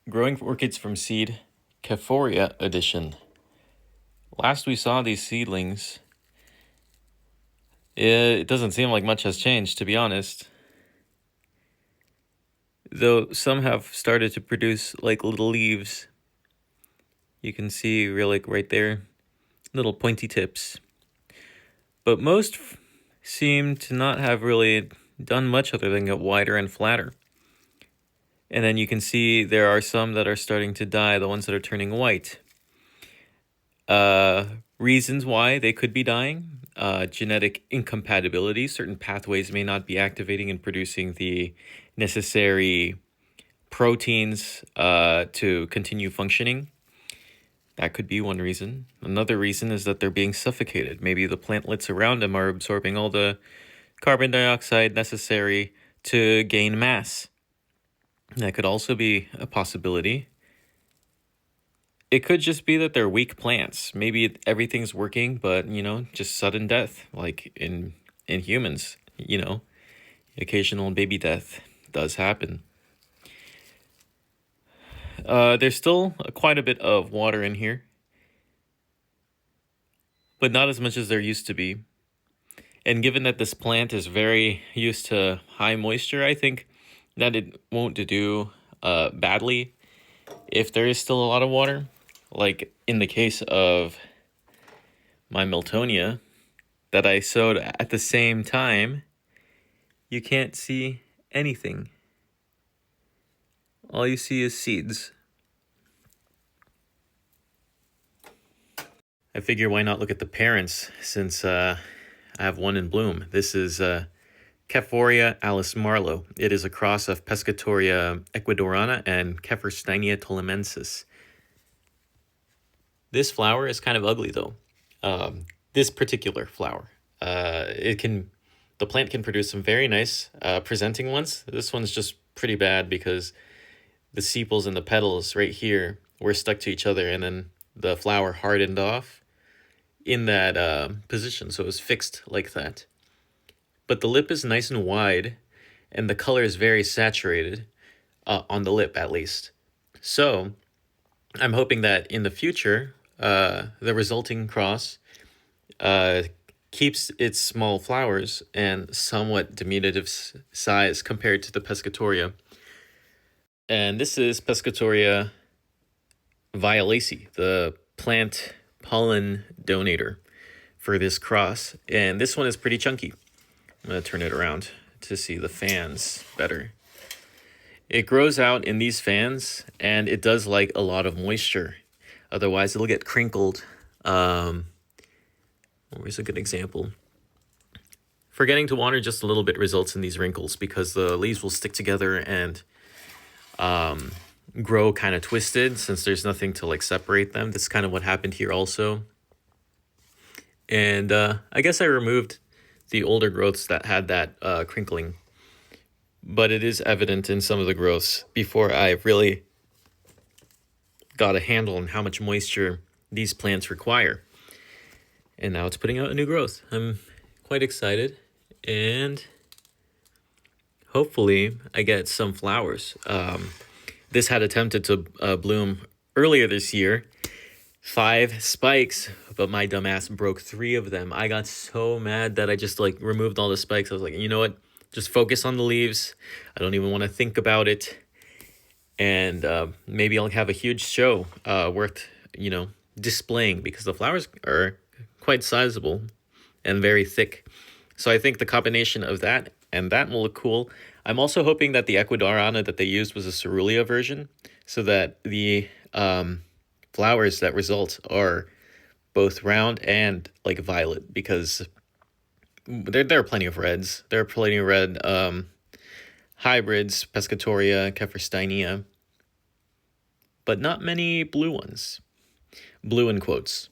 Growing orchids from seed, Keforia edition. Last we saw these seedlings, it doesn't seem like much has changed, to be honest. Though some have started to produce like little leaves. You can see really right there, little pointy tips. But most seem to not have really done much other than get wider and flatter. And then you can see there are some that are starting to die, the ones that are turning white. Reasons why they could be dying: genetic incompatibility. Certain pathways may not be activating and producing the necessary proteins to continue functioning. That could be one reason. Another reason is that they're being suffocated. Maybe the plantlets around them are absorbing all the carbon dioxide necessary to gain mass. That could also be a possibility. It could just be that they're weak plants. Maybe everything's working, but, just sudden death, like in humans, occasional baby death does happen. There's still quite a bit of water in here, but not as much as there used to be. And given that this plant is very used to high moisture, I think that it won't do badly if there is still a lot of water. Like in the case of my Miltonia that I sowed at the same time, you can't see anything. All you see is seeds. I figure why not look at the parents, since I have one in bloom. This is Keforia Alice Marlowe. It is a cross of Pescatoria ecuadorana and Kefersteinia tolamensis. This flower is kind of ugly, though. This particular flower. The plant can produce some very nice presenting ones. This one's just pretty bad because the sepals and the petals right here were stuck to each other, and then the flower hardened off in that position, so it was fixed like that. But the lip is nice and wide, and the color is very saturated, on the lip at least. So I'm hoping that in the future, the resulting cross keeps its small flowers and somewhat diminutive size compared to the Pescatoria. And this is Pescatoria violacea, the plant pollen donator for this cross. And this one is pretty chunky. I'm going to turn it around to see the fans better. It grows out in these fans, and it does like a lot of moisture. Otherwise, it'll get crinkled. Where's a good example? Forgetting to water just a little bit results in these wrinkles because the leaves will stick together and grow kind of twisted since there's nothing to like separate them. That's kind of what happened here also. And I guess I removed the older growths that had that crinkling, but it is evident in some of the growths before I really got a handle on how much moisture these plants require. And now it's putting out a new growth. I'm quite excited, and hopefully I get some flowers. This had attempted to bloom earlier this year. 5 spikes, but my dumbass broke 3 of them. I got so mad that I just removed all the spikes. I was like, you know what? Just focus on the leaves. I don't even want to think about it. And maybe I'll have a huge show worth, displaying, because the flowers are quite sizable and very thick. So I think the combination of that and that will look cool. I'm also hoping that the ecuadorana that they used was a cerulean version, so that the flowers that result are both round and like violet, because there are plenty of reds. There are plenty of red hybrids, Pescatoria, Kefersteinia, but not many blue ones. Blue in quotes.